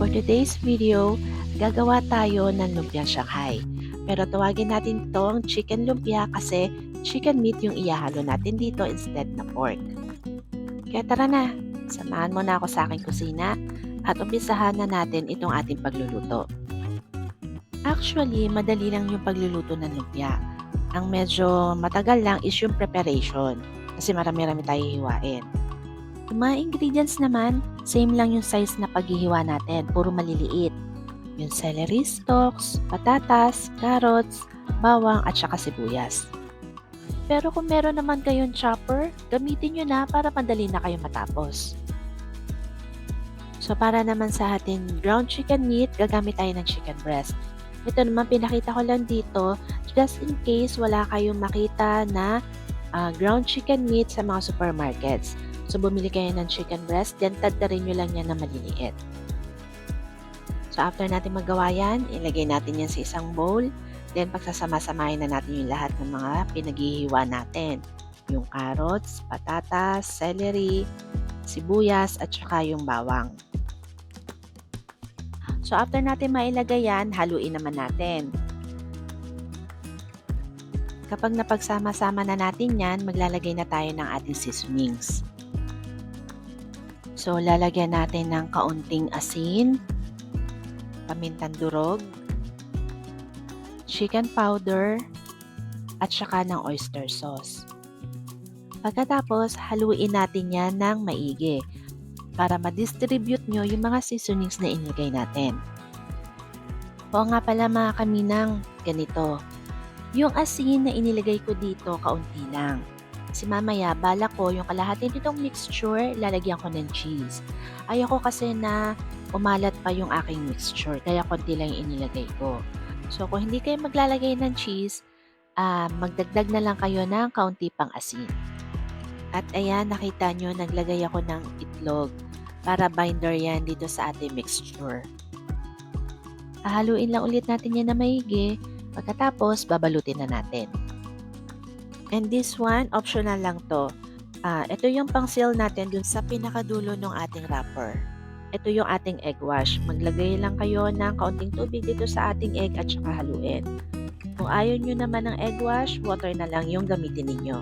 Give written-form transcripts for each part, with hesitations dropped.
For today's video, gagawa tayo ng lumpiang Shanghai. Pero tawagin natin itong chicken lumpia kasi chicken meat yung ihahalo natin dito instead na pork. Kaya tara na, samahan mo na ako sa aking kusina at umpisahan na natin itong ating pagluluto. Actually, madali lang yung pagluluto ng lumpia. Ang medyo matagal lang is yung preparation kasi marami-rami tayo hiwain. Yung mga ingredients naman, same lang yung size na paghihiwa natin, puro maliliit. Yung celery stalks, patatas, carrots, bawang at saka sibuyas. Pero kung meron naman kayong chopper, gamitin nyo na para madali na kayo matapos. So para naman sa ating ground chicken meat, gagamit tayo ng chicken breast. Ito naman pinakita ko lang dito just in case wala kayong makita na ground chicken meat sa mga supermarkets. So, bumili kayo ng chicken breast, then tadtarin nyo lang yan na maliliit. So, after natin magawa yan, ilagay natin yan sa isang bowl. Then, pagsasama-samahin na natin yung lahat ng mga pinaghihiwa natin. Yung carrots, patatas, celery, sibuyas, at saka yung bawang. So, after natin mailagay yan, haluin naman natin. Kapag napagsama-sama na natin yan, maglalagay na tayo ng ating seasonings. So, lalagyan natin ng kaunting asin, pamintang durog, chicken powder, at saka ng oyster sauce. Pagkatapos, haluin natin yan ng maigi para ma-distribute nyo yung mga seasonings na inilagay natin. Oo nga pala mga kaminang, ganito. Yung asin na inilagay ko dito, kaunti lang. Kasi mamaya, bala ko yung kalahati nitong mixture, lalagyan ko ng cheese. Ayoko kasi na umalat pa yung aking mixture, kaya konti lang yung inilagay ko. So, kung hindi kayo maglalagay ng cheese, magdagdag na lang kayo ng kaunti pang asin. At ayan, nakita nyo, naglagay ako ng itlog para binder yan dito sa ating mixture. Haluin lang ulit natin yan na maigi. Pagkatapos, babalutin na natin. And this one, optional lang to. Ito yung pang-seal natin dun sa pinakadulo ng ating wrapper. Ito yung ating egg wash. Maglagay lang kayo ng kaunting tubig dito sa ating egg at saka haluin. Kung ayaw nyo naman ng egg wash, water na lang yung gamitin ninyo.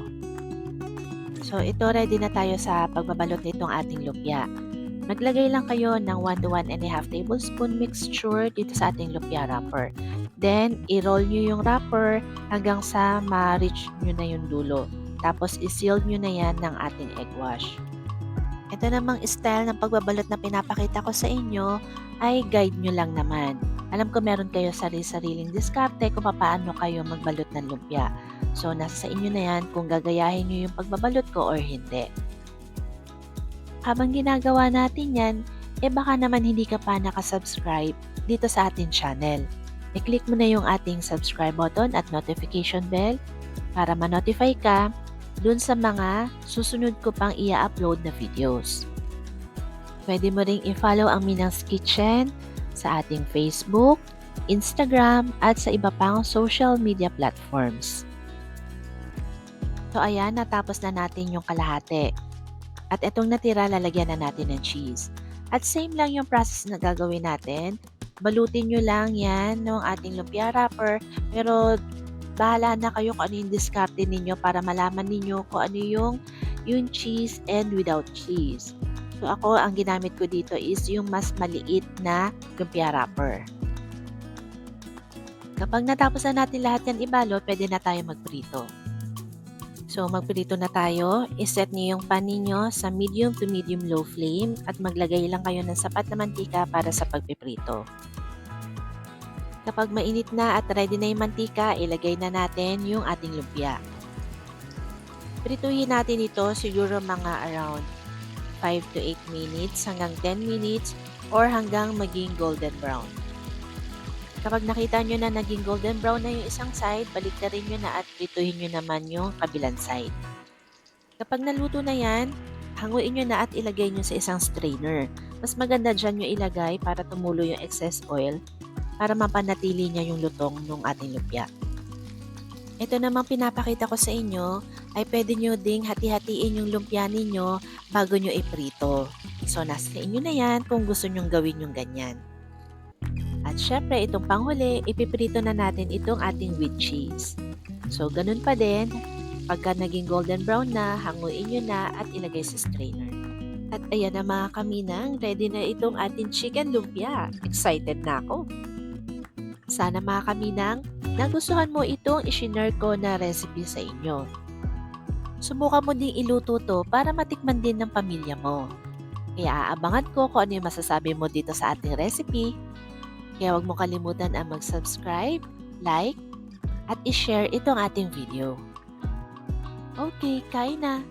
So, ito ready na tayo sa pagbabalot nitong ating lumpia. Maglagay lang kayo ng 1 to 1.5 tablespoon mixture dito sa ating lumpia wrapper. Then, i-roll nyo yung wrapper hanggang sa ma-reach nyo na yung dulo. Tapos, i-seal nyo na yan ng ating egg wash. Ito namang style ng pagbabalot na pinapakita ko sa inyo ay guide nyo lang naman. Alam ko meron kayo sarili-sariling diskarte kung paano kayo magbalot ng lumpia. So, nasa sa inyo na yan kung gagayahin nyo yung pagbabalot ko or hindi. Habang ginagawa natin yan, baka naman hindi ka pa nakasubscribe dito sa ating channel. I-click mo na yung ating subscribe button at notification bell para ma-notify ka dun sa mga susunod ko pang i-upload na videos. Pwede mo ring i-follow ang Minang's Kitchen sa ating Facebook, Instagram, at sa iba pang social media platforms. So ayan, natapos na natin yung kalahati. At itong natira, lalagyan na natin ng cheese. At same lang yung process na gagawin natin. Balutin nyo lang yan ng ating lumpia wrapper. Pero bahala na kayo kung ano yung diskarte ninyo para malaman ninyo kung ano yung cheese and without cheese. So ako, ang ginamit ko dito is yung mas maliit na lumpia wrapper. Kapag natapos na natin lahat yan ibalot, pwede na tayo magprito. So, magprito na tayo. I-set niyo yung pan ninyo sa medium to medium low flame at maglagay lang kayo ng sapat na mantika para sa pagpiprito. Kapag mainit na at ready na yung mantika, ilagay na natin yung ating lumpia. Prituhin natin ito siguro mga around 5 to 8 minutes hanggang 10 minutes or hanggang maging golden brown. Kapag nakita nyo na naging golden brown na yung isang side, baliktarin nyo na at prituhin nyo naman yung kabilang side. Kapag naluto na yan, hanguin nyo na at ilagay nyo sa isang strainer. Mas maganda dyan nyo ilagay para tumulo yung excess oil para mapanatili niya yung lutong ng ating lumpia. Ito namang pinapakita ko sa inyo ay pwede nyo ding hati-hatiin yung lumpia ninyo bago nyo iprito. So, nasa inyo na yan kung gusto nyong gawin yung ganyan. At syempre, itong panghuli, ipiprito na natin itong ating with cheese. So, ganun pa din. Pagka naging golden brown na, hanguin nyo na at ilagay sa strainer. At ayan na mga kaminang, ready na itong ating chicken lumpia. Excited na ako. Sana mga kaminang, nagustuhan mo itong isinare ko na recipe sa inyo. Subukan mo ding iluto to para matikman din ng pamilya mo. Kaya aabangan ko kung ano yung masasabi mo dito sa ating recipe. Kaya huwag mo kalimutan ang mag-subscribe, like, at i-share itong ating video. Okay, kain na!